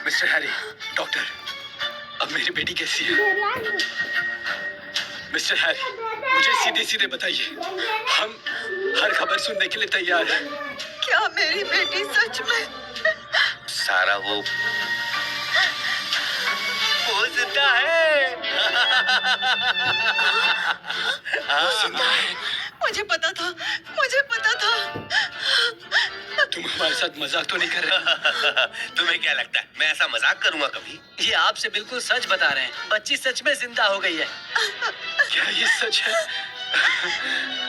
Mister Harry, doctor, अब मेरी बेटी कैसी है? मिस्टर हैरी, मुझे सीधे सीधे बताइए, हम हर खबर सुनने के लिए तैयार हैं। क्या मेरी बेटी सच में? सारा वो जिंदा है। वो जिंदा है। मुझे पता था, मुझे पता था। तुम हमारे साथ मजाक तो नहीं कर रहे? तुम्हें क्या लगता है मैं ऐसा मजाक करूंगा कभी? ये आपसे बिल्कुल सच बता रहे हैं, बच्ची सच में जिंदा हो गई है। क्या ये सच है?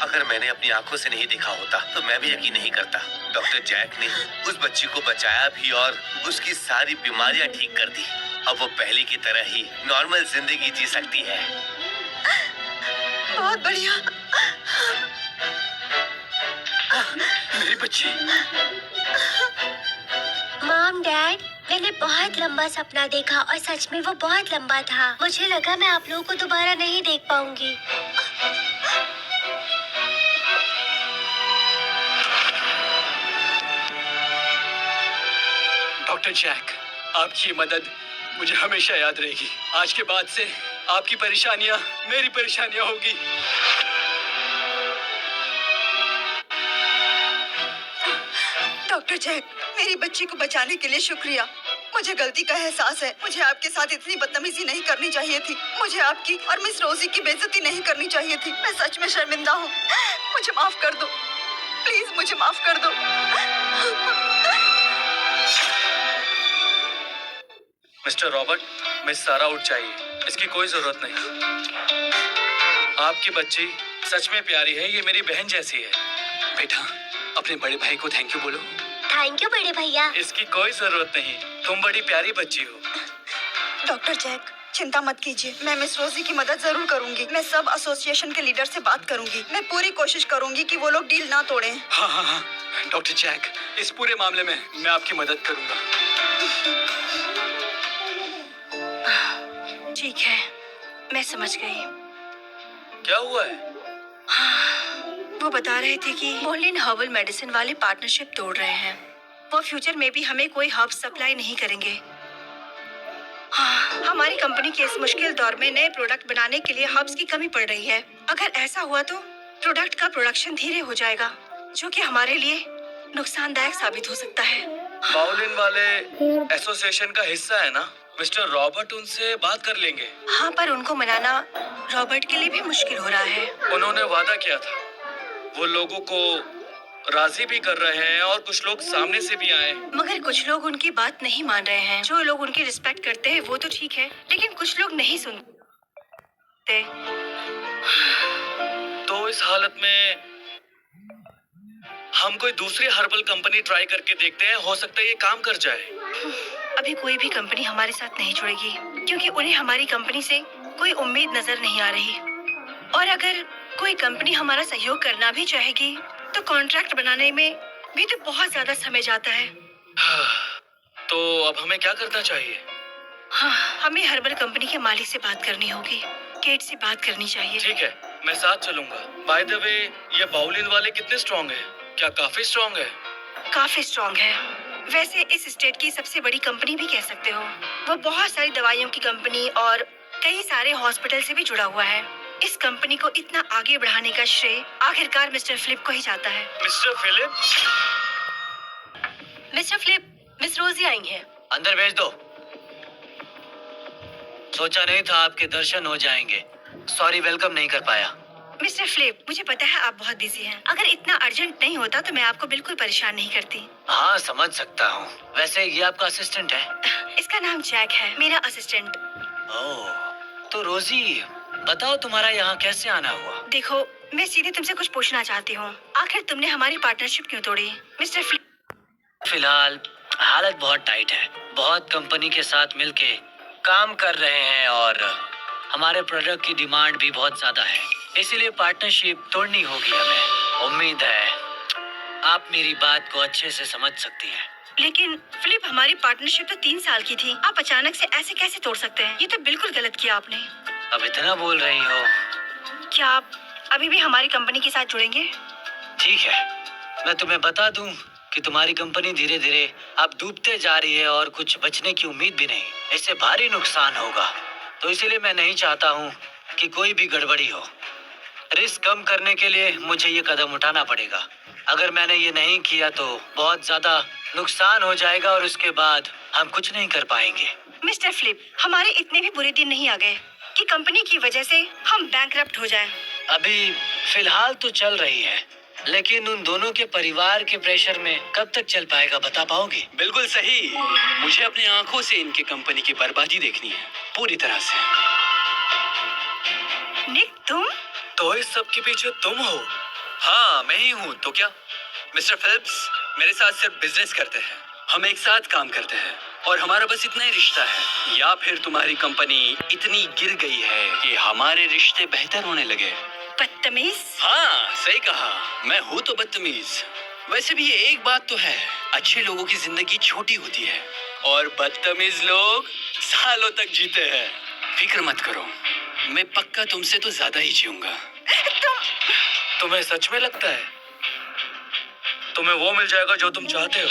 अगर मैंने अपनी आंखों से नहीं देखा होता तो मैं भी यकीन नहीं करता। डॉक्टर जैक ने उस बच्ची को बचाया भी और उसकी सारी बीमारियां ठीक कर दी। अब वो पहले की तरह ही नॉर्मल जिंदगी जी सकती है। बहुत बढ़िया। मेरी बच्ची। मॉम डैड, मैंने बहुत लंबा सपना देखा और सच में वो बहुत लंबा था। मुझे लगा मैं आप लोगों को दोबारा नहीं देख पाऊंगी। डॉक्टर जैक, आपकी मदद मुझे हमेशा याद रहेगी। आज के बाद से आपकी परेशानियां मेरी परेशानियां होगी। डॉक्टर जैक, मेरी बच्ची को बचाने के लिए शुक्रिया। मुझे गलती का एहसास है। मुझे आपके साथ इतनी बदतमीजी नहीं करनी चाहिए थी। मुझे आपकी और मिस रोजी की बेइज्जती नहीं करनी चाहिए थी। मैं सच में शर्मिंदा हूँ। मुझे माफ कर दो, प्लीज मुझे माफ कर दो। मिस्टर रॉबर्ट, मिस सारा उठ जाइए, इसकी कोई जरूरत नहीं। आपकी बच्ची सच में प्यारी है, ये मेरी बहन जैसी है। बेटा, अपने बड़े भाई को थैंक यू बोलो। थैंक यू बड़े भैया। इसकी कोई जरूरत नहीं, तुम बड़ी प्यारी बच्ची हो। डॉक्टर जैक, चिंता मत कीजिए, मैं मिस रोजी की मदद जरूर करूंगी। मैं सब एसोसिएशन के लीडर से बात करूंगी। मैं पूरी कोशिश करूंगी कि वो लोग डील ना तोड़ें। हाँ हाँ हाँ, डॉक्टर जैक, इस पूरे मामले में मैं आपकी मदद करूंगा। ठीक है, मैं समझ गई। क्या हुआ है? वो बता रहे थे कि मोलिन हर्बल मेडिसिन वाले पार्टनरशिप तोड़ रहे हैं। वो फ्यूचर में भी हमें कोई हर्ब सप्लाई नहीं करेंगे। हाँ, हमारी कंपनी के इस मुश्किल दौर में नए प्रोडक्ट बनाने के लिए हर्ब्स की कमी पड़ रही है। अगर ऐसा हुआ तो प्रोडक्ट का प्रोडक्शन धीरे हो जाएगा, जो कि हमारे लिए नुकसानदायक साबित हो सकता है। बाउलिन वाले एसोसिएशन का हिस्सा है ना? मिस्टर रॉबर्ट उनसे बात कर लेंगे। हाँ, पर उनको मनाना रॉबर्ट के लिए भी मुश्किल हो रहा है। उन्होंने वादा किया था, वो लोगों को राजी भी कर रहे हैं और कुछ लोग सामने से भी आए। मगर कुछ लोग उनकी बात नहीं मान रहे हैं। जो लोग उनकी रिस्पेक्ट करते हैं वो तो ठीक है, लेकिन कुछ लोग नहीं सुनते। तो इस हालत में हम कोई दूसरी हर्बल कंपनी ट्राई करके देखते हैं, हो सकता है ये काम कर जाए। अभी कोई भी कंपनी हमारे साथ नहीं जुड़ेगी, क्योंकि उन्हें हमारी कंपनी से कोई उम्मीद नजर नहीं आ रही। और अगर कोई कंपनी हमारा सहयोग करना भी चाहेगी तो कॉन्ट्रैक्ट बनाने में भी तो बहुत ज्यादा समय जाता है। तो अब हमें क्या करना चाहिए? हाँ, हमें हर्बल कंपनी के मालिक से बात करनी होगी। केट से बात करनी चाहिए। ठीक है, मैं साथ चलूंगा। बाय द वे, ये बाउलिन वाले कितने स्ट्रॉन्ग है? क्या काफी स्ट्रॉन्ग है? काफी स्ट्रॉन्ग है। वैसे इस स्टेट की सबसे बड़ी कंपनी भी कह सकते हो। वो बहुत सारी दवाइयों की कंपनी और कई सारे हॉस्पिटल से भी जुड़ा हुआ है। इस कंपनी को इतना आगे बढ़ाने का श्रेय आखिरकार मिस्टर फिलिप को ही जाता है। Mister Philip? Mister Philip, miss Rosie आई हैं। अंदर भेज दो। सोचा नहीं था आपके दर्शन हो जाएंगे। सॉरी, वेलकम नहीं कर पाया। मिस्टर फिलिप, मुझे पता है आप बहुत बिजी हैं। अगर इतना अर्जेंट नहीं होता तो मैं आपको बिल्कुल परेशान नहीं करती। हाँ, समझ सकता हूँ। वैसे ये आपका असिस्टेंट है? इसका नाम जैक है, मेरा असिस्टेंट। ओह, तो रोजी बताओ तुम्हारा यहाँ कैसे आना हुआ? देखो, मैं सीधे तुमसे कुछ पूछना चाहती हूँ। आखिर तुमने हमारी पार्टनरशिप क्यों तोड़ी? मिस्टर फिलिप, फिलहाल हालत बहुत टाइट है। बहुत कंपनी के साथ मिलके काम कर रहे हैं और हमारे प्रोडक्ट की डिमांड भी बहुत ज्यादा है, इसीलिए पार्टनरशिप तोड़नी होगी हमें। उम्मीद है आप मेरी बात को अच्छे से समझ सकती हैं। लेकिन फिलिप, हमारी पार्टनरशिप तो 3 साल की थी। आप अचानक से ऐसे कैसे तोड़ सकते हैं? ये तो बिल्कुल गलत किया आपने। अब इतना बोल रही हो? क्या आप अभी भी हमारी कंपनी के साथ जुड़ेंगे? ठीक है, मैं तुम्हें बता दूं कि तुम्हारी कंपनी धीरे धीरे अब डूबते जा रही है और कुछ बचने की उम्मीद भी नहीं। इससे भारी नुकसान होगा, तो इसीलिए मैं नहीं चाहता हूँ कि कोई भी गड़बड़ी हो। रिस्क कम करने के लिए मुझे ये कदम उठाना पड़ेगा। अगर मैंने ये नहीं किया तो बहुत ज्यादा नुकसान हो जाएगा और उसके बाद हम कुछ नहीं कर पाएंगे। मिस्टर फ्लिप, हमारे इतने भी बुरे दिन नहीं आ गए कि कंपनी की वजह से हम बैंकरप्ट हो जाएं। अभी फिलहाल तो चल रही है, लेकिन उन दोनों के परिवार के प्रेशर में कब तक चल पाएगा, बता पाओगे? बिल्कुल सही। मुझे अपनी आंखों से इनके कंपनी की बर्बादी देखनी है, पूरी तरह से। निक, तुम? तो इस सब के पीछे तुम हो? हाँ, मैं ही हूँ। तो क्या मिस्टर फिलिप्स मेरे साथ सिर्फ बिजनेस करते हैं, हम एक साथ काम करते हैं और हमारा बस इतना ही रिश्ता है। या फिर तुम्हारी कंपनी इतनी गिर गई है कि हमारे रिश्ते बेहतर होने लगे? बदतमीज। हाँ, सही कहा, मैं हूँ तो बदतमीज। वैसे भी ये एक बात तो है, अच्छे लोगों की जिंदगी छोटी होती है और बदतमीज लोग सालों तक जीते हैं। फिक्र मत करो, मैं पक्का तुमसे तो ज्यादा ही जीऊंगा। तुम्हें सच में लगता है तुम्हें वो मिल जाएगा जो तुम चाहते हो?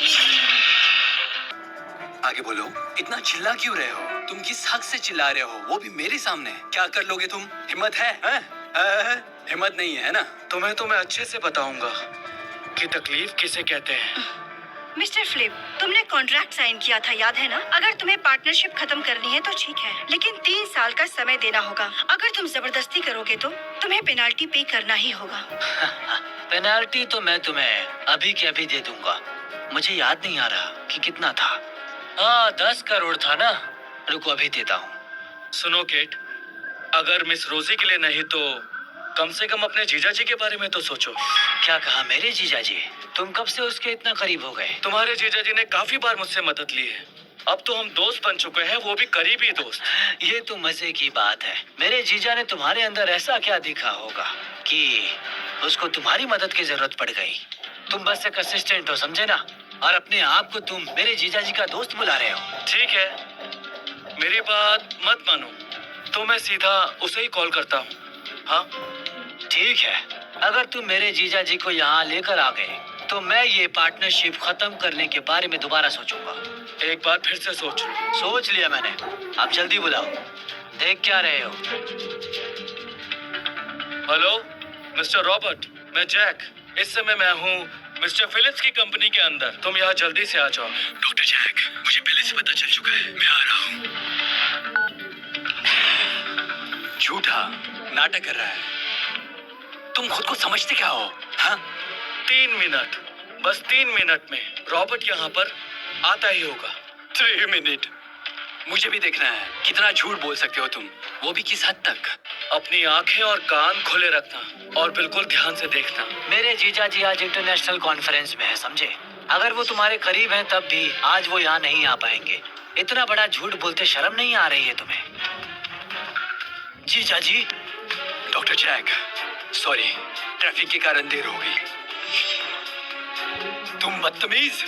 आगे बोलो, इतना चिल्ला क्यों रहे हो? तुम किस हक से चिल्ला रहे हो, वो भी मेरे सामने? क्या कर लोगे तुम? हिम्मत है? हिम्मत नहीं है ना? तुम्हें तो मैं अच्छे से बताऊंगा कि तकलीफ किसे कहते हैं। मिस्टर फ्लिप, तुमने कॉन्ट्रैक्ट साइन किया था, याद है ना? अगर तुम्हें पार्टनरशिप खत्म करनी है तो ठीक है, लेकिन 3 साल का समय देना होगा। अगर तुम जबरदस्ती करोगे तो तुम्हें पेनाल्टी पे करना ही होगा। पेनाल्टी तो मैं तुम्हें अभी के अभी दे दूंगा। मुझे याद नहीं आ रहा कि कितना था। हाँ, 10 करोड़ था ना। रुको, अभी देता हूँ। सुनो केट, अगर मिस रोजी के लिए नहीं तो कम से कम अपने जीजा जी के बारे में तो सोचो। क्या कहा? मेरे जीजा जी? तुम कब से उसके इतना करीब हो गए? तुम्हारे जीजा जी ने काफी बार मुझसे मदद ली है, अब तो हम दोस्त बन चुके हैं, वो भी करीबी दोस्त। ये तो मजे की बात है। मेरे जीजा ने तुम्हारे अंदर ऐसा क्या देखा होगा कि उसको तुम्हारी मदद की जरूरत पड़ गई? तुम बस एक असिस्टेंट हो, समझे ना? और अपने आप को तुम मेरे जीजा जी का दोस्त बुला रहे हो। ठीक है, मेरी बात मत मानो तो मैं सीधा उसे ही कॉल करता हूँ। हाँ ठीक है, अगर तुम मेरे जीजा जी को यहाँ लेकर आ गए तो मैं ये पार्टनरशिप खत्म करने के बारे में दोबारा सोचूंगा। एक बार फिर से सोच लो। सोच लिया मैंने, आप जल्दी बुलाओ। देख क्या रहे हो? हेलो मिस्टर रॉबर्ट, मैं जैक। इस समय मैं हूँ मिस्टर फिलिप्स की कंपनी के अंदर। तुम यहाँ जल्दी से आ जाओ। डॉक्टर जैक, मुझे पहले से पता चल चुका है, मैं आ रहा हूँ। झूठा नाटक कर रहा है। तुम खुद को समझते क्या हो? हाँ? 3 मिनट, बस 3 मिनट में रॉबर्ट यहाँ पर आता ही होगा। 3 मिनट? मुझे भी देखना है कितना झूठ बोल सकते हो तुम, वो भी किस हद तक। अपनी आंखें और कान खुले रखना और बिल्कुल ध्यान से देखना। मेरे जीजा जी आज इंटरनेशनल कॉन्फ्रेंस में है, समझे? अगर वो तुम्हारे करीब हैं तब भी आज वो यहाँ नहीं आ पाएंगे। इतना बड़ा झूठ बोलते शर्म नहीं आ रही है तुम्हें? जीजा जी। डॉक्टर जैक, सॉरी, ट्रैफिक के कारण देर हो गई। तुम बदतमीज।